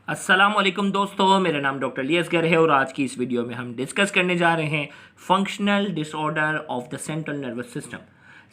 अस्सलाम वालेकुम दोस्तों, मेरा नाम डॉक्टर लियस गर है और आज की इस वीडियो में हम डिस्कस करने जा रहे हैं functional disorder of the central nervous system.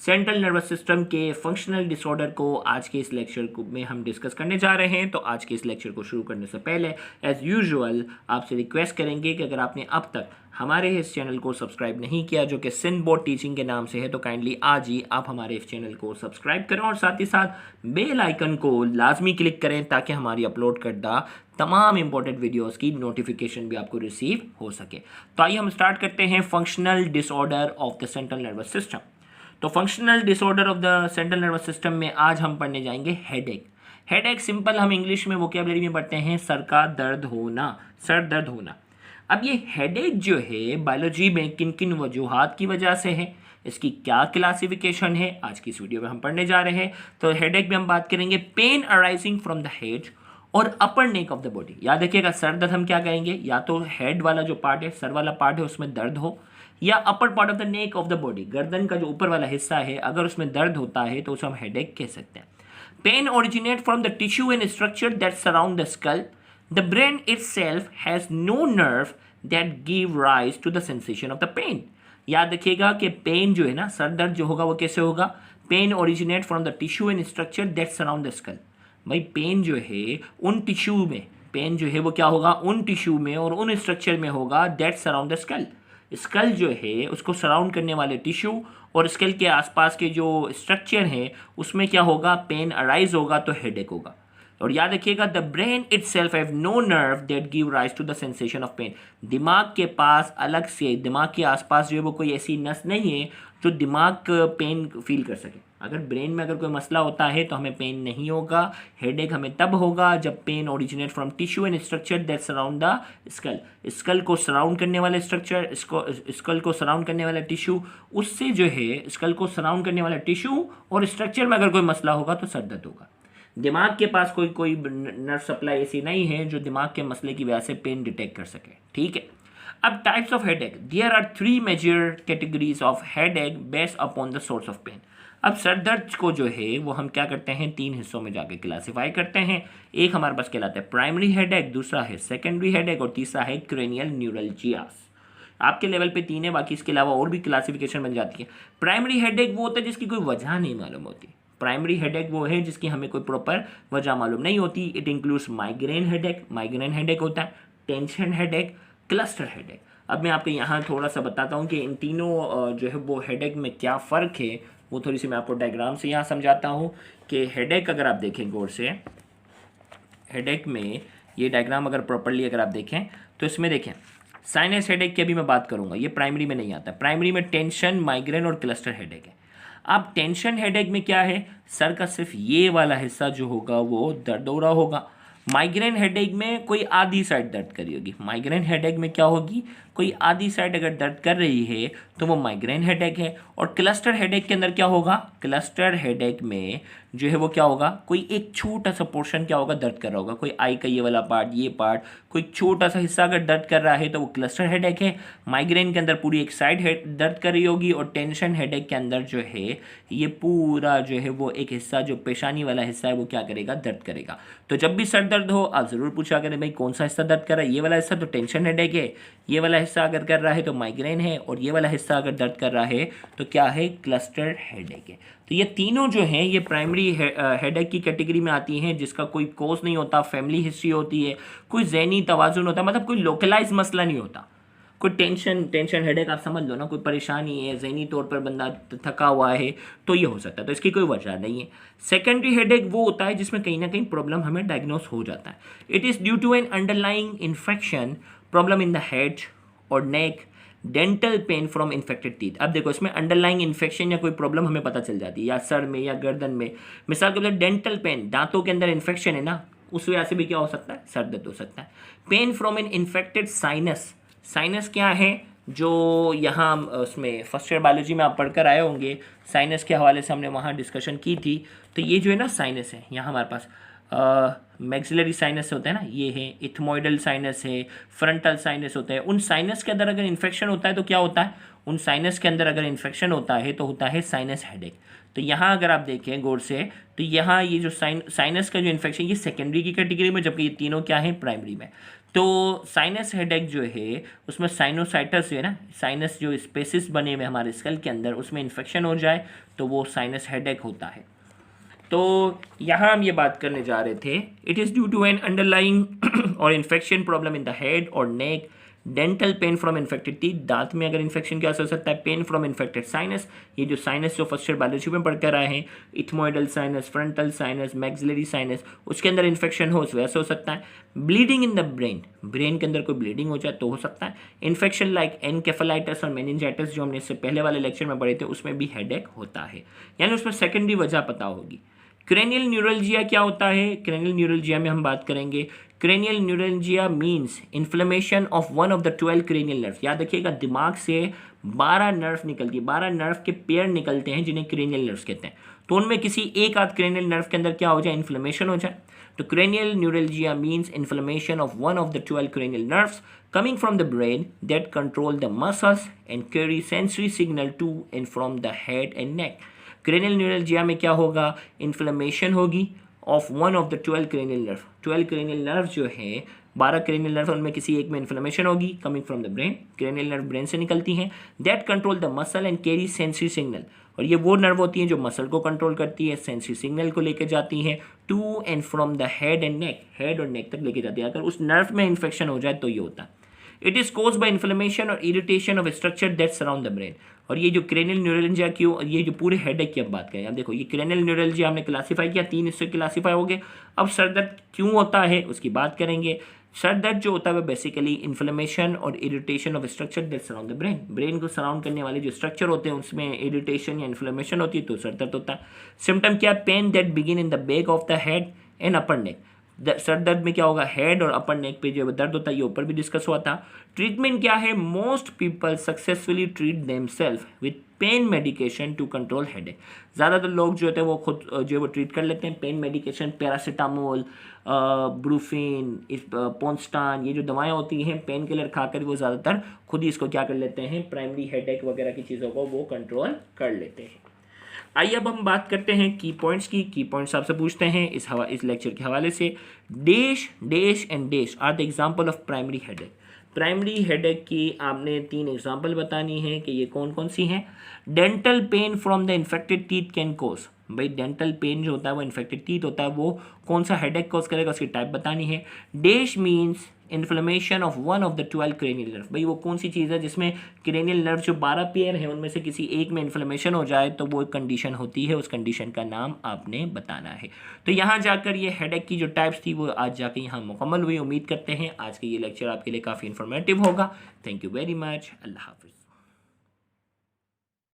Central nervous system के फंक्शनल डिसऑर्डर को आज के इस लेक्चर में हम डिस्कस करने जा रहे हैं। तो आज के इस लेक्चर को शुरू करने से पहले एज़ यूजुअल आपसे रिक्वेस्ट करेंगे कि अगर आपने अब तक हमारे इस चैनल को सब्सक्राइब नहीं किया जो कि सिंध बोर्ड टीचिंग के नाम से है, तो काइंडली आज ही आप हमारे इस चैनल को सब्सक्राइब करें और साथ ही साथ बेल आइकन को लाजमी क्लिक करें ताकि हमारी अपलोड करदा तमाम इंपॉर्टेंट वीडियोस की नोटिफिकेशन भी आपको रिसीव हो सके। तो आइए हम स्टार्ट करते हैं functional disorder of the central nervous system. तो functional disorder of the central nervous system में आज हम पढ़ने जाएंगे हेडेक। हेडेक सिंपल हम इंग्लिश में वोकैबुलरी में पढ़ते हैं सर का दर्द होना, सर दर्द होना। अब ये हेडेक जो है बायोलॉजी में किन किन वजूहात की वजह से है, इसकी क्या क्लासिफिकेशन है, आज की इस वीडियो में हम पढ़ने जा रहे हैं। तो हेडेक में हम बात करेंगे pain arising from the head और upper neck of the body. याद रखिएगा सर दर्द हम क्या कहेंगे, या तो हेड वाला जो पार्ट है, सर वाला पार्ट है उसमें दर्द हो, या upper part of the neck of the body, गर्दन का जो ऊपर वाला हिस्सा है अगर उसमें दर्द होता है तो उसे हम हेडेक कह सकते हैं। Pain originate from the tissue and structure that surround the skull. The brain itself has no nerve that give rise to the sensation of the pain. याद रखिएगा कि पेन जो है ना, सर दर्द जो होगा वो कैसे होगा, pain originate from the tissue and structure that surround the skull. भाई पेन जो है उन टिश्यू में, पेन जो है वो क्या होगा, उन टिश्यू में और उन स्ट्रक्चर में होगा that surround the skull. Skull जो है उसको सराउंड करने वाले टिश्यू और स्कल के आसपास के जो स्ट्रक्चर हैं उसमें क्या होगा, पेन अराइज होगा तो हेडेक होगा। और याद रखिएगा the brain itself have no nerve that give rise to the sensation of pain. दिमाग के पास अलग से, दिमाग के आसपास जो है वो कोई ऐसी नस नहीं है जो दिमाग पेन फील कर सके। अगर ब्रेन में अगर कोई मसला होता है तो हमें पेन नहीं होगा। हेडेक हमें तब होगा जब pain originate from tissue and structure that surround the skull. Skull को सराउंड करने वाले स्ट्रक्चर, स्कल को सराउंड करने वाला टिश्यू, उससे जो है स्कल को सराउंड करने वाला टिश्यू और स्ट्रक्चर में अगर कोई मसला होगा तो सर दर्द होगा। दिमाग के पास कोई नर्व सप्लाई ऐसी नहीं है जो दिमाग के मसले की वजह से पेन डिटेक्ट कर सके। ठीक है, अब types of headache, there are 3 major categories of headache based upon the source of pain. अब सर दर्द को जो है वो हम क्या करते हैं, 3 हिस्सों में जाके क्लासीफाई करते हैं। एक हमारे पास कहलाता है प्राइमरी हेडेक, दूसरा है सेकेंडरी हेडेक और तीसरा है क्रेनियल न्यूरल्जियास। आपके लेवल पे 3 है, बाकी इसके अलावा और भी क्लासिफिकेशन बन जाती है। प्राइमरी हेडेक वो होता है जिसकी कोई वजह नहीं मालूम होती। प्राइमरी हेडेक वो है जिसकी हमें कोई प्रॉपर वजह मालूम नहीं होती। It includes migraine headache, migraine headache होता है, टेंशन हेडेक, क्लस्टर हेडेक। अब मैं आपको यहाँ थोड़ा सा बताता हूँ कि इन तीनों जो है वो हेडेक में क्या फ़र्क है, वो थोड़ी सी मैं आपको डायग्राम से यहाँ समझाता हूँ कि हेडेक अगर आप देखें गौर से, हेडेक में ये डायग्राम अगर प्रॉपरली अगर आप देखें तो इसमें देखें साइनस हेडेक की अभी मैं बात करूँगा, ये प्राइमरी में नहीं आता। प्राइमरी में टेंशन, माइग्रेन और क्लस्टर हेडेक है। अब टेंशन हेडेक में क्या है, सर का सिर्फ ये वाला हिस्सा जो होगा वो दर्द हो रहा होगा। माइग्रेन हेडेक में कोई आधी साइड दर्द कर रही होगी। माइग्रेन हेडेक में क्या होगी, कोई आधी साइड अगर दर्द कर रही है तो वो माइग्रेन हेडेक है। और क्लस्टर हेडेक के अंदर क्या होगा, क्लस्टर हेडेक में जो है वो क्या होगा, कोई एक छोटा सा पोर्शन क्या होगा, दर्द कर रहा होगा। कोई आई का ये वाला पार्ट, ये पार्ट, कोई छोटा सा हिस्सा अगर दर्द कर रहा है तो वो क्लस्टर हेडेक है। माइग्रेन के अंदर पूरी एक साइड दर्द कर रही होगी और टेंशन हेडेक के अंदर जो है ये पूरा जो है वो एक हिस्सा, जो पेशानी वाला हिस्सा है वो क्या करेगा, दर्द करेगा। तो जब भी सर दर्द हो आप ज़रूर पूछा करें भाई कौन सा हिस्सा दर्द कर रहा है, ये वाला हिस्सा तो टेंशन हेडेक है, ये वाला हिस्सा अगर कर रहा है तो माइग्रेन है, और ये वाला हिस्सा अगर दर्द कर रहा है तो क्या है, क्लस्टर हेडेक है। तो ये तीनों जो हैं ये प्राइमरी हेडेक की कैटेगरी में आती हैं जिसका कोई कोज नहीं होता, फैमिली हिस्ट्री होती है, कोई ज़हनी तवाज़ुन होता है, मतलब कोई लोकलाइज मसला नहीं होता। कोई टेंशन हेडेक आप समझ लो ना, कोई परेशानी है, ज़हनी तौर पर बंदा थका हुआ है तो ये हो सकता है, तो इसकी कोई वजह नहीं है। सेकेंडरी हेडेक वो होता है जिसमें कहीं ना कहीं प्रॉब्लम हमें डायग्नोस हो जाता है। It is due to an underlying infection, problem in the head और neck, dental pain from infected teeth. अब देखो इसमें अंडरलाइंग इन्फेक्शन या कोई प्रॉब्लम हमें पता चल जाती है, या सर में या गर्दन में। मिसाल के लिए डेंटल पेन, दांतों के अंदर इन्फेक्शन है ना, उस वजह से भी क्या हो सकता है, सर दर्द हो सकता है। Pain from an infected sinus, sinus क्या है, जो यहाँ उसमें फर्स्ट ईयर बायोलॉजी में आप पढ़कर आए होंगे, साइनस के हवाले से हमने वहाँ डिस्कशन की थी। तो ये जो है ना साइनस है, यहाँ हमारे पास मैक्सिलरी साइनस होता है ना, ये है, इथमोइडल साइनस है, फ्रंटल साइनस होता है। उन साइनस के अंदर अगर इन्फेक्शन होता है तो क्या होता है, उन साइनस के अंदर अगर इन्फेक्शन होता है तो होता है साइनस हेडेक। तो यहाँ अगर आप देखें गौर से, तो यहाँ ये जो साइनस का जो इन्फेक्शन ये सेकेंडरी की कैटेगरी में, जबकि ये तीनों क्या है, प्राइमरी में। तो साइनस हेडेक जो है उसमें साइनोसाइटस है ना, साइनस जो स्पेसिस बने हुए हमारे स्कल के अंदर, उसमें इन्फेक्शन हो जाए तो वो साइनस हेडेक होता है। तो यहाँ हम ये बात करने जा रहे थे, it is due to an underlying और infection problem in the head और neck, dental pain from infected teeth, दांत में अगर इन्फेक्शन क्या हो सकता है, पेन फ्रॉम इन्फेक्टेड साइनस, ये जो साइनस जो फर्स्ट ईयर बायोलॉजी में पढ़कर आए हैं, ethmoidal sinus, frontal sinus, maxillary sinus, उसके अंदर इन्फेक्शन हो, उस वजह से हो सकता है। Bleeding in the brain, brain के अंदर कोई ब्लीडिंग हो जाए तो हो सकता है। इन्फेक्शन लाइक एनकेफेलाइटिस और मेनिंजाइटिस जो हमने इससे पहले वाले लेक्चर में पढ़े थे, उसमें भी हेडेक होता है, यानी उसमें सेकेंडरी वजह पता होगी। क्रेनियल न्यूरल्जिया क्या होता है, क्रेनियल न्यूरल्जिया में हम बात करेंगे। Cranial neuralgia means inflammation of one of the 12 cranial nerve. याद रखिएगा, दिमाग से 12 नर्व निकलती है, 12 नर्व के पेयर निकलते हैं जिन्हें क्रेनियल नर्व्स कहते हैं। तो उनमें किसी एक आध क्रेनियल नर्व के अंदर क्या हो जाए, इन्फ्लेमेशन हो जाए। तो cranial neuralgia means inflammation of one of the 12 cranial nerves coming from the brain that control the muscles and carry sensory signal to and from the head and neck। Cranial neuralgia में क्या होगा, inflammation होगी of one of the 12 cranial nerve। 12 cranial nerve जो है, 12 cranial nerve, उनमें किसी एक में इन्फ्लेमेशन होगी coming from the brain. Cranial nerve brain से निकलती हैं, that control the muscle and carry sensory signal. और ये वो नर्व होती हैं जो मसल को कंट्रोल करती है, सेंसरी सिग्नल को लेकर जाती हैं to and from the head and neck, head और नेक तक लेके जाती है। अगर उस नर्व में इन्फेक्शन हो जाए तो ये होता है। It is cause by inflammation और irritation of structure that surround the brain. और ये जो क्रेनियल न्यूरल्जिया क्यों, ये जो पूरे हेडेक की अब बात करें, अब देखो ये क्रेनियल न्यूरल्जिया हमने क्लासीफाई किया, 3 हिस्से क्लासीफाई हो गए। अब सर दर्द क्यों होता है उसकी बात करेंगे। सर दर्द जो होता है वो बेसिकली इन्फ्लेमेशन और irritation of structure that surround the brain, brain को सराउंड करने वाले जो स्ट्रक्चर होते हैं उसमें इरिटेशन या इन्फ्लेमेशन होती है तो सर दर्द होता है। सिम्टम क्या, pain that begin in the back of the head and upper neck. Sir दर्द में क्या होगा, हेड और अपर नेक पे जो दर्द होता है, ये ऊपर भी डिस्कस हुआ था। ट्रीटमेंट क्या है, most people successfully treat themselves with pain medication to control headache. ज़्यादातर लोग जो होते हैं वो खुद जो है वो ट्रीट कर लेते हैं पेन मेडिकेशन, पैरासीटामोल, ब्रूफिन, पोंस्टान, ये जो दवाएं होती हैं पेन किलर खाकर वो ज़्यादातर खुद ही इसको क्या कर लेते हैं, प्राइमरी हेडेक वगैरह की चीज़ों को वो कंट्रोल कर लेते हैं। आइए अब हम बात करते हैं की पॉइंट्स की। की पॉइंट्स आपसे पूछते हैं इस लेक्चर के हवाले से। Dash dash and dash are the example of primary headache. Primary headache की आपने 3 एग्जांपल बतानी है कि ये कौन कौन सी हैं। Dental pain from the infected teeth can cause, भाई डेंटल पेन जो होता है वो इन्फेक्टेड टीथ होता है, वो कौन सा हेडेक कॉज करेगा उसकी टाइप बतानी है। Dash means inflammation of one of the 12 cranial nerve, भाई वो कौन सी चीज़ है जिसमें क्रेनियल नर्व जो 12 पेयर है उनमें से किसी एक में इन्फ्लेमेशन हो जाए तो वो एक कंडीशन होती है, उस कंडीशन का नाम आपने बताना है। तो यहाँ जाकर ये हेडेक की जो टाइप्स थी वो आज जाकर यहाँ मुकम्मल हुई। उम्मीद करते हैं आज का ये लेक्चर आपके लिए काफ़ी इन्फॉर्मेटिव होगा। Thank you very much. अल्लाह हाफिज़।